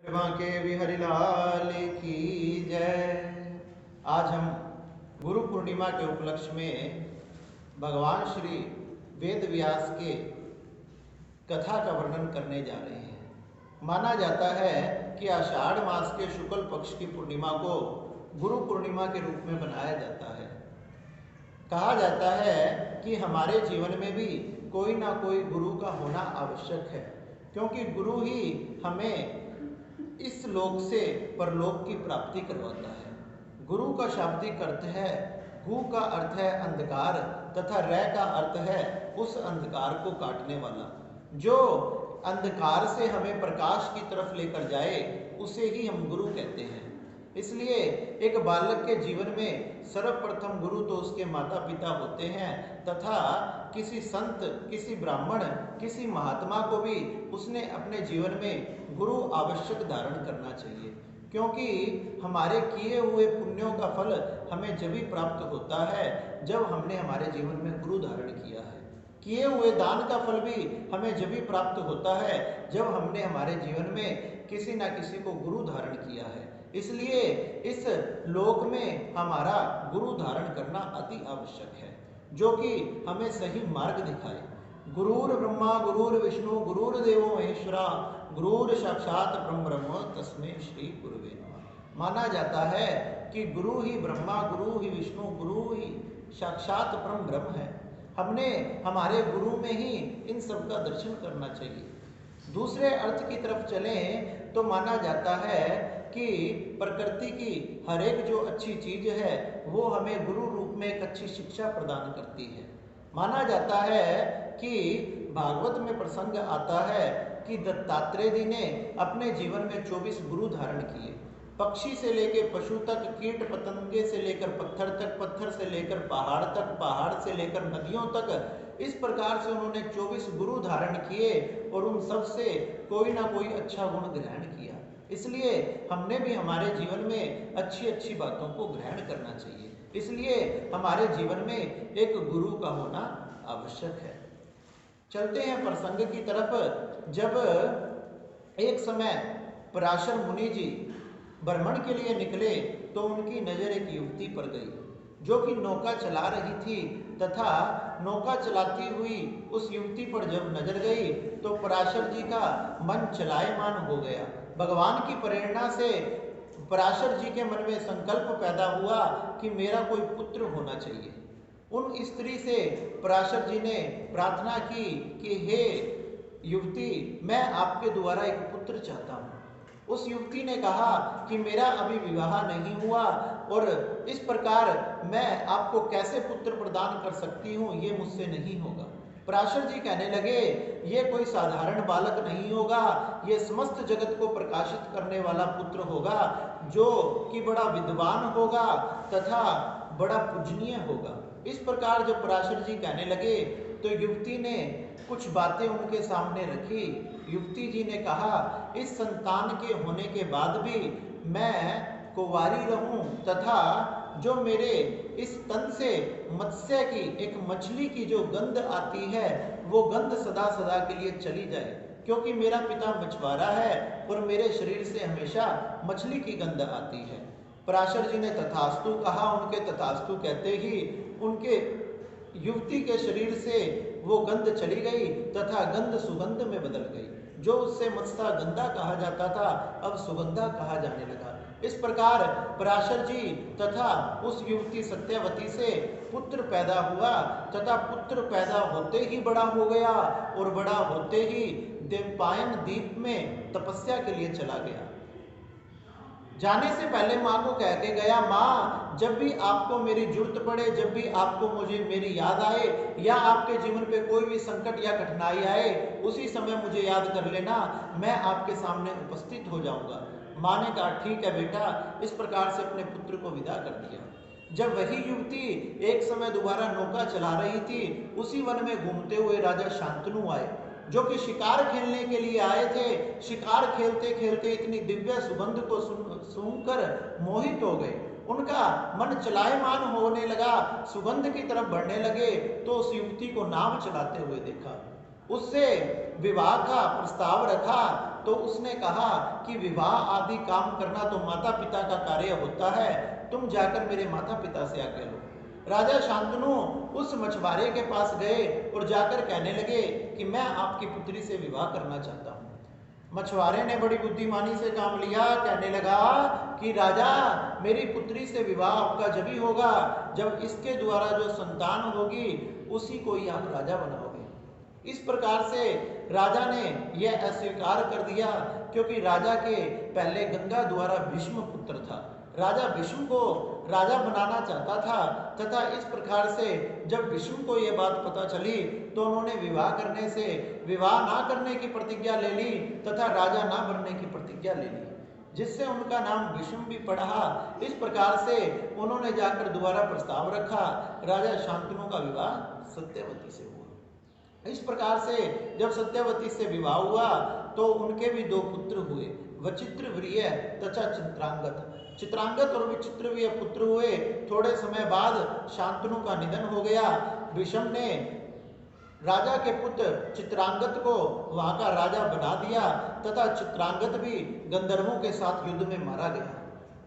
के बिहारी लाल की जय। आज हम गुरु पूर्णिमा के उपलक्ष्य में भगवान श्री वेद व्यास के कथा का वर्णन करने जा रहे हैं। माना जाता है कि आषाढ़ मास के शुक्ल पक्ष की पूर्णिमा को गुरु पूर्णिमा के रूप में बनाया जाता है। कहा जाता है कि हमारे जीवन में भी कोई ना कोई गुरु का होना आवश्यक है, क्योंकि गुरु ही हमें इस लोक से परलोक की प्राप्ति करवाता है। गुरु का शाब्दिक अर्थ है, गु का अर्थ है अंधकार तथा रै का अर्थ है उस अंधकार को काटने वाला। जो अंधकार से हमें प्रकाश की तरफ लेकर जाए उसे ही हम गुरु कहते हैं। इसलिए एक बालक के जीवन में सर्वप्रथम गुरु तो उसके माता पिता होते हैं, तथा किसी संत, किसी ब्राह्मण, किसी महात्मा को भी उसने अपने जीवन में गुरु आवश्यक धारण करना चाहिए, क्योंकि हमारे किए हुए पुण्यों का फल हमें जब भी प्राप्त होता है जब हमने हमारे जीवन में गुरु धारण किया है। किए हुए दान का फल भी हमें जब भी प्राप्त होता है जब हमने हमारे जीवन में किसी न किसी को गुरु धारण किया है। इसलिए इस लोक में हमारा गुरु धारण करना अति आवश्यक है, जो कि हमें सही मार्ग दिखाए। गुरुर ब्रह्मा गुरुर विष्णु गुरुर्देवो महेश्वरा गुरुर साक्षात परम ब्रह्म तस्मै श्री गुरुवे नमः। माना जाता है कि गुरु ही ब्रह्मा, गुरु ही विष्णु, गुरु ही साक्षात परम ब्रह्म है। हमने हमारे गुरु में ही इन सब का दर्शन करना चाहिए। दूसरे अर्थ की तरफ चलें तो माना जाता है कि प्रकृति की हर एक जो अच्छी चीज है वो हमें गुरु रूप में एक अच्छी शिक्षा प्रदान करती है। माना जाता है कि भागवत में प्रसंग आता है कि दत्तात्रेय जी ने अपने जीवन में 24 गुरु धारण किए। पक्षी से लेकर पशु तक, कीट पतंगे से लेकर पत्थर तक, पत्थर से लेकर पहाड़ तक, पहाड़ से लेकर नदियों तक, इस प्रकार से उन्होंने 24 गुरु धारण किए और उन सब से कोई ना कोई अच्छा गुण ग्रहण किया। इसलिए हमने भी हमारे जीवन में अच्छी अच्छी बातों को ग्रहण करना चाहिए। इसलिए हमारे जीवन में एक गुरु का होना आवश्यक है। चलते हैं प्रसंग की तरफ। जब एक समय पराशर मुनि जी भ्रमण के लिए निकले तो उनकी नजर एक युवती पर गई, जो कि नौका चला रही थी, तथा नौका चलाती हुई उस युवती पर जब नजर गई तो पराशर जी का मन चलायमान हो गया। भगवान की प्रेरणा से पराशर जी के मन में संकल्प पैदा हुआ कि मेरा कोई पुत्र होना चाहिए। उन स्त्री से पराशर जी ने प्रार्थना की कि हे युवती, मैं आपके द्वारा एक पुत्र चाहता हूँ। उस युवती ने कहा कि मेरा अभी विवाह नहीं हुआ और इस प्रकार मैं आपको कैसे पुत्र प्रदान कर सकती हूँ, ये मुझसे नहीं होगा। पराशर जी कहने लगे, ये कोई साधारण बालक नहीं होगा, ये समस्त जगत को प्रकाशित करने वाला पुत्र होगा, जो कि बड़ा विद्वान होगा तथा बड़ा पूजनीय होगा। इस प्रकार जब पराशर जी कहने लगे तो युवती ने कुछ बातें उनके सामने रखी। युवती जी ने कहा, इस संतान के होने के बाद भी मैं कुंवारी रहूं तथा जो मेरे इस तन से मत्स्य की, एक मछली की जो गंध आती है वो गंध सदा सदा के लिए चली जाए, क्योंकि मेरा पिता मछुआरा है और मेरे शरीर से हमेशा मछली की गंध आती है। पराशर जी ने तथास्तु कहा। उनके तथास्तु कहते ही उनके युवती के शरीर से वो गंध चली गई तथा गंध सुगंध में बदल गई। जो उससे मत्स्या गंधा कहा जाता था अब सुगंधा कहा जाने लगा। इस प्रकार पराशर जी तथा उस युवती सत्यवती से पुत्र पैदा हुआ तथा पुत्र पैदा होते ही बड़ा हो गया और बड़ा होते ही देवपायन द्वीप में तपस्या के लिए चला गया। जाने से पहले माँ को कह के गया, माँ जब भी आपको मेरी जरूरत पड़े, जब भी आपको मुझे मेरी याद आए या आपके जीवन पे कोई भी संकट या कठिनाई आए, उसी समय मुझे याद कर लेना, मैं आपके सामने उपस्थित हो जाऊंगा। माँ ने कहा, ठीक है बेटा। इस प्रकार से अपने पुत्र को विदा कर दिया। जब वही युवती एक समय दोबारा नौका चला रही थी, उसी वन में घूमते हुए राजा शांतनु आए, जो कि शिकार खेलने के लिए आए थे। शिकार खेलते खेलते इतनी दिव्य सुगंध को सुनकर मोहित हो गए। उनका मन चलायमान होने लगा, सुगंध की तरफ बढ़ने लगे तो उस युवती को नाव चलाते हुए देखा। उससे विवाह का प्रस्ताव रखा तो उसने कहा कि विवाह आदि काम करना तो माता पिता का कार्य होता है, तुम जाकर मेरे माता पिता से आज्ञा लो। राजा शांतनु उस मछुआरे के पास गए और जाकर कहने लगे कि मैं आपकी पुत्री से विवाह करना चाहता हूँ। मछुआरे ने बड़ी बुद्धिमानी से काम लिया, कहने लगा कि राजा, मेरी पुत्री से विवाह आपका जब ही होगा जब इसके द्वारा जो संतान होगी उसी को ही आप राजा बनाओगे। इस प्रकार से राजा ने यह अस्वीकार कर दिया, क्योंकि राजा के पहले गंगा द्वारा भीष्म पुत्र था। राजा भीष्म को राजा बनाना चाहता था, तथा इस प्रकार से जब भीष्म को यह बात पता चली तो उन्होंने विवाह ना करने की प्रतिज्ञा ले ली तथा राजा ना बनने की प्रतिज्ञा ले ली, जिससे उनका नाम भीष्म भी पड़ा। इस प्रकार से उन्होंने जाकर दोबारा प्रस्ताव रखा। राजा शांतनु का विवाह सत्यवती से हुआ। इस प्रकार से जब सत्यवती से विवाह हुआ तो उनके भी दो पुत्र हुए, वचित्रवीर्य तथा चित्रांगत। चित्रांगत और विचित्रवीर्य पुत्र हुए। थोड़े समय बाद शांतनु का निधन हो गया। भीष्म ने राजा के पुत्र चित्रांगत को वहां का राजा बना दिया तथा चित्रांगत भी गंधर्वों के साथ युद्ध में मारा गया।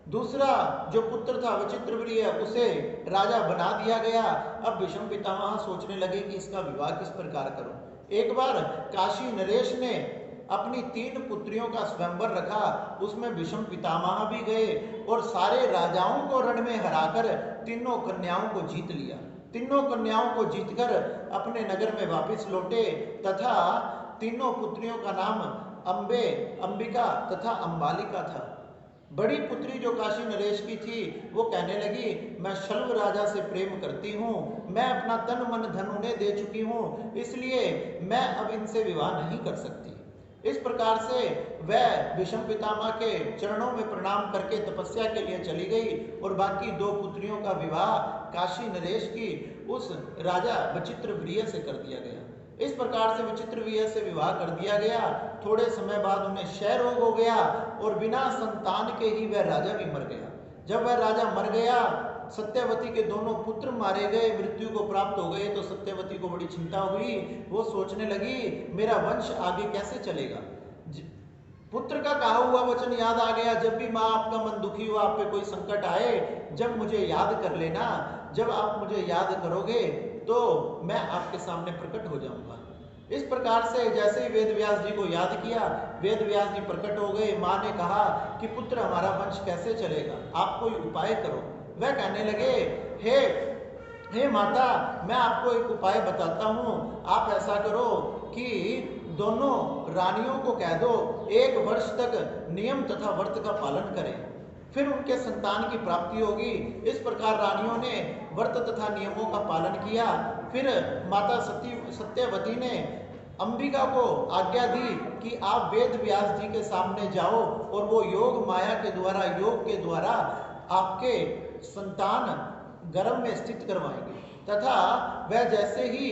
दूसरा जो पुत्र था विचित्रवीर्य, उसे राजा बना दिया गया। अब भीष्म पितामह सोचने लगे कि इसका विवाह किस प्रकार करूं। एक बार काशी नरेश ने अपनी 3 पुत्रियों का स्वयंवर रखा, उसमें भीष्म पितामह भी गए और सारे राजाओं को रण में हराकर तीनों कन्याओं को जीत लिया। तीनों कन्याओं को जीतकर अपने नगर में वापस लौटे तथा तीनों पुत्रियों का नाम अंबे, अंबिका तथा अंबालिका था। बड़ी पुत्री जो काशी नरेश की थी वो कहने लगी, मैं शल्व राजा से प्रेम करती हूँ, मैं अपना तन मन धन उन्हें दे चुकी हूँ, इसलिए मैं अब इनसे विवाह नहीं कर सकती। इस प्रकार से वह भीष्म पितामह के चरणों में प्रणाम करके तपस्या के लिए चली गई और बाकी 2 पुत्रियों का विवाह काशी नरेश की उस राजा विचित्रवीर्य से कर दिया गया। इस प्रकार से विचित्रवीर्य से विवाह कर दिया गया। थोड़े समय बाद उन्हें क्षय रोग हो गया और बिना संतान के ही वह राजा भी मर गया। जब वह राजा मर गया, सत्यवती के दोनों पुत्र मारे गए, मृत्यु को प्राप्त हो गए, तो सत्यवती को बड़ी चिंता हुई। वो सोचने लगी, मेरा वंश आगे कैसे चलेगा। पुत्र का कहा हुआ वचन याद आ गया, जब भी माँ आपका मन दुखी हो, आप पे कोई संकट आए, जब मुझे याद कर लेना, जब आप मुझे याद करोगे तो मैं आपके सामने प्रकट हो जाऊंगा। इस प्रकार से जैसे ही वेद व्यास जी को याद किया, वेद व्यास जी प्रकट हो गए। माँ ने कहा कि पुत्र हमारा वंश कैसे चलेगा, आप कोई उपाय करो। वह कहने लगे, हे माता, मैं आपको एक उपाय बताता हूँ। आप ऐसा करो कि दोनों रानियों को कह दो 1 वर्ष तक नियम तथा व्रत का पालन करें, फिर उनके संतान की प्राप्ति होगी। इस प्रकार रानियों ने व्रत तथा नियमों का पालन किया। फिर माता सत्यवती ने अंबिका को आज्ञा दी कि आप वेद व्यास जी के सामने जाओ और वो योग माया के द्वारा, योग के द्वारा आपके संतान गर्भ में स्थित करवाएंगे। तथा वह जैसे ही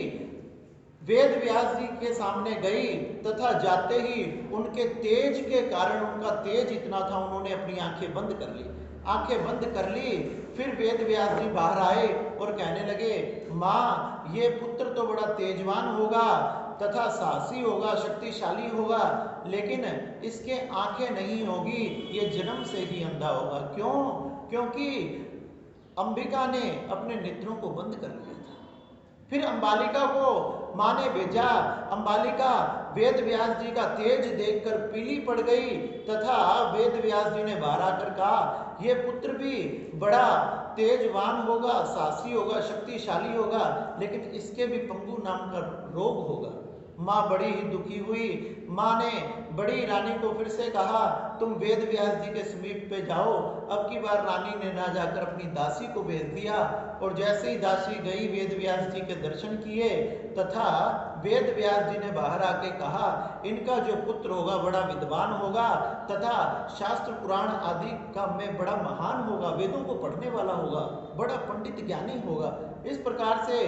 वेद व्यास जी के सामने गई तथा जाते ही उनके तेज के कारण, उनका तेज इतना था, उन्होंने अपनी आंखें बंद कर ली। आंखें बंद कर ली। फिर वेद व्यास जी बाहर आए और कहने लगे, माँ, ये पुत्र तो बड़ा तेजवान होगा तथा साहसी होगा, शक्तिशाली होगा, लेकिन इसके आंखें नहीं होगी, ये जन्म से ही अंधा होगा। क्यों? क्योंकि अंबिका ने अपने नेत्रों को बंद कर लिया था। फिर अंबालिका को माँ ने भेजा। अंबालिका वेद व्यास जी का तेज देखकर पीली पड़ गई तथा वेद व्यास जी ने बाहर आकर कहा, ये पुत्र भी बड़ा तेजवान होगा, साहसी होगा, शक्तिशाली होगा, लेकिन इसके भी पंगु नाम का रोग होगा। माँ बड़ी ही दुखी हुई। माँ ने बड़ी रानी को फिर से कहा, तुम वेद व्यास जी के समीप पे जाओ। अब की बार रानी ने ना जाकर अपनी दासी को भेज दिया और जैसे ही दासी गई, वेद व्यास जी के दर्शन किए तथा वेद व्यास जी ने बाहर आके कहा, इनका जो पुत्र होगा बड़ा विद्वान होगा तथा शास्त्र पुराण आदि का में बड़ा महान होगा, वेदों को पढ़ने वाला होगा, बड़ा पंडित ज्ञानी होगा। इस प्रकार से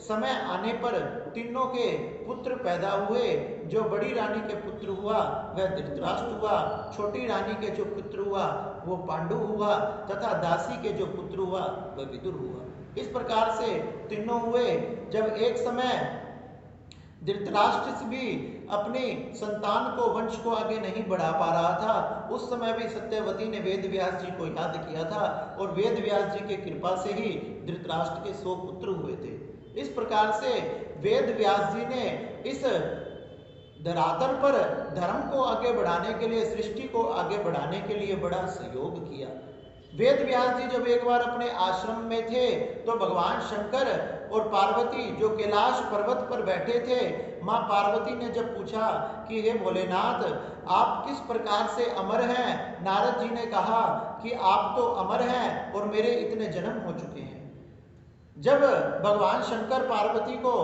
समय आने पर तीनों के पुत्र पैदा हुए। जो बड़ी रानी के पुत्र हुआ वह धृतराष्ट्र हुआ, छोटी रानी के जो पुत्र हुआ वो पांडु हुआ तथा दासी के जो पुत्र हुआ वह विदुर हुआ। इस प्रकार से तीनों हुए। जब एक समय धृतराष्ट्र भी अपनी संतान को, वंश को आगे नहीं बढ़ा पा रहा था। उस समय भी सत्यवती ने वेद व्यास जी को याद किया था और वेद व्यास जी की कृपा से ही धृतराष्ट्र के 100 पुत्र हुए थे। इस प्रकार से वेद व्यास जी ने इस धरातल पर धर्म को आगे बढ़ाने के लिए, सृष्टि को आगे बढ़ाने के लिए बड़ा सहयोग किया। वेद व्यास जी जब एक बार अपने आश्रम में थे तो भगवान शंकर और पार्वती जो कैलाश पर्वत पर बैठे थे, माँ पार्वती ने जब पूछा कि हे भोलेनाथ, आप किस प्रकार से अमर हैं? नारद जी ने कहा कि आप तो अमर हैं और मेरे इतने जन्म हो चुके हैं। जब भगवान शंकर पार्वती को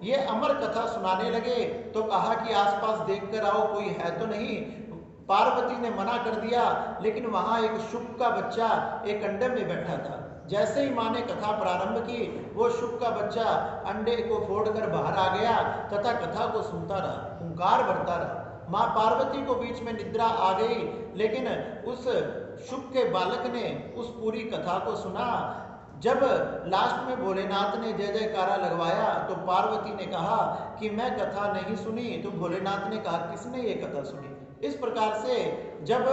ये अमर कथा सुनाने लगे तो कहा कि आसपास देख कर आओ, कोई है तो नहीं। पार्वती ने मना कर दिया, लेकिन वहां एक शुक का बच्चा एक अंडे में बैठा था। जैसे ही माँ ने कथा प्रारंभ की, वो शुक का बच्चा अंडे को फोड़कर बाहर आ गया तथा कथा को सुनता रहा, हुंकार भरता रहा। माँ पार्वती को बीच में निद्रा आ गई, लेकिन उस शुक के बालक ने उस पूरी कथा को सुना। जब लास्ट में भोलेनाथ ने जय जयकारा लगवाया तो पार्वती ने कहा कि मैं कथा नहीं सुनी। तो भोलेनाथ ने कहा, किसने ये कथा सुनी? इस प्रकार से जब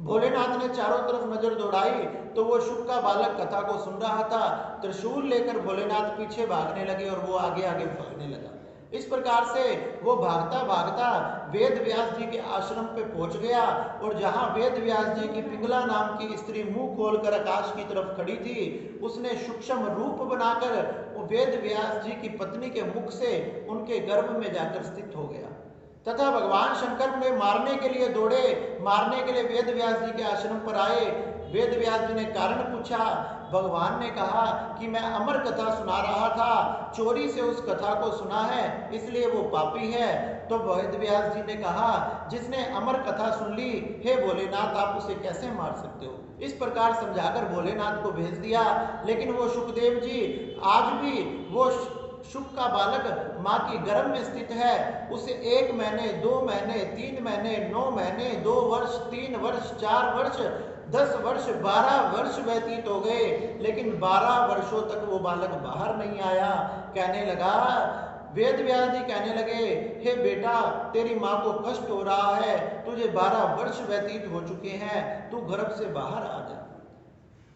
भोलेनाथ ने चारों तरफ नजर दौड़ाई तो वो शुक का बालक कथा को सुन रहा था। त्रिशूल लेकर भोलेनाथ पीछे भागने लगे और वो आगे आगे भागने लगा। इस प्रकार से वो भागता भागता वेद व्यास जी के आश्रम पे पहुंच गया और जहां वेद व्यास जी की पिंगला नाम की स्त्री मुंह खोलकर आकाश की तरफ खड़ी थी, उसने सूक्ष्म रूप बनाकर वो वेद व्यास जी की पत्नी के मुख से उनके गर्भ में जाकर स्थित हो गया तथा भगवान शंकर उन्हें मारने के लिए दौड़े। मारने के लिए वेद व्यास जी के आश्रम पर आए। वेद व्यास जी ने कारण पूछा। भगवान ने कहा कि मैं अमर कथा सुना रहा था, चोरी से उस कथा को सुना है, इसलिए वो पापी है। तो वेद व्यास जी ने कहा, जिसने अमर कथा सुन ली, हे भोलेनाथ, आप उसे कैसे मार सकते हो? इस प्रकार समझाकर भोलेनाथ को भेज दिया। लेकिन वो सुखदेव जी आज भी वो शुक का बालक माँ की गर्भ में स्थित है। उसे 1 महीने, 2 महीने, 3 महीने, 9 महीने, 2 वर्ष, 3 वर्ष, 4 वर्ष, 10 वर्ष, 12 वर्ष व्यतीत हो गए, लेकिन 12 वर्षों तक वो बालक बाहर नहीं आया। कहने लगा, वेद व्यास जी कहने लगे, हे बेटा, तेरी माँ को कष्ट हो रहा है, तुझे 12 वर्ष व्यतीत हो चुके हैं, तू गर्भ से बाहर आ जा।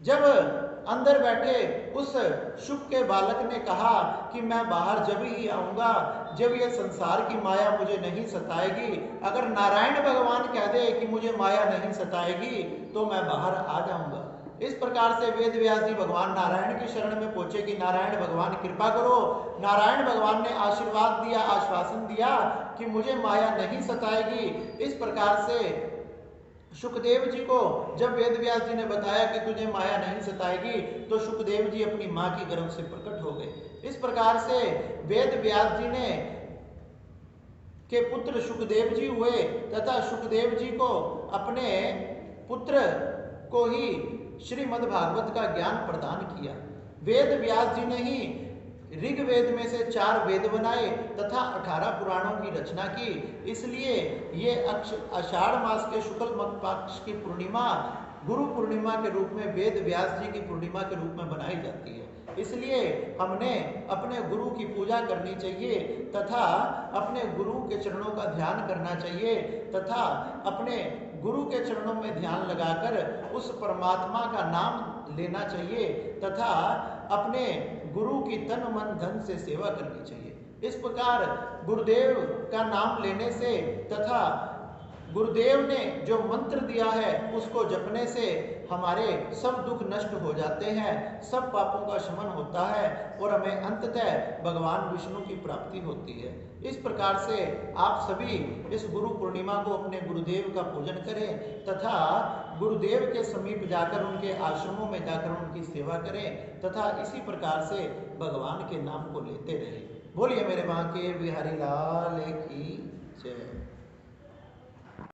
जब अंदर बैठे उस शुक के बालक ने कहा कि मैं बाहर जब ही आऊंगा जब ये संसार की माया मुझे नहीं सताएगी। अगर नारायण भगवान कह दे कि मुझे माया नहीं सताएगी तो मैं बाहर आ जाऊंगा। इस प्रकार से वेद व्यास जी भगवान नारायण की शरण में पहुंचे कि नारायण भगवान कृपा करो। नारायण भगवान ने आशीर्वाद दिया, आश्वासन दिया कि मुझे माया नहीं सताएगी। इस प्रकार से सुखदेव जी को जब वेद व्यास जी ने बताया कि तुझे माया नहीं सताएगी, तो सुखदेव जी अपनी माँ की गर्भ से प्रकट हो गए। इस प्रकार से वेद व्यास जी ने के पुत्र सुखदेव जी हुए तथा सुखदेव जी को अपने पुत्र को ही श्रीमद् भागवत का ज्ञान प्रदान किया। वेद व्यास जी ने ही ऋग्वेद में से 4 वेद बनाए तथा 18 पुराणों की रचना की। इसलिए ये आषाढ़ मास के शुक्ल पक्ष की पूर्णिमा गुरु पूर्णिमा के रूप में, वेद व्यास जी की पूर्णिमा के रूप में बनाई जाती है। इसलिए हमने अपने गुरु की पूजा करनी चाहिए तथा अपने गुरु के चरणों का ध्यान करना चाहिए तथा अपने गुरु के चरणों में ध्यान लगाकर उस परमात्मा का नाम लेना चाहिए तथा अपने गुरु की तन मन धन से सेवा करनी चाहिए। इस प्रकार गुरुदेव का नाम लेने से तथा गुरुदेव ने जो मंत्र दिया है उसको जपने से हमारे सब दुख नष्ट हो जाते हैं, सब पापों का शमन होता है और हमें अंततः भगवान विष्णु की प्राप्ति होती है। इस प्रकार से आप सभी इस गुरु पूर्णिमा को अपने गुरुदेव का पूजन करें तथा गुरुदेव के समीप जाकर उनके आश्रमों में जाकर उनकी सेवा करें तथा इसी प्रकार से भगवान के नाम को लेते रहें। बोलिए मेरे बांके बिहारी लाल की जय।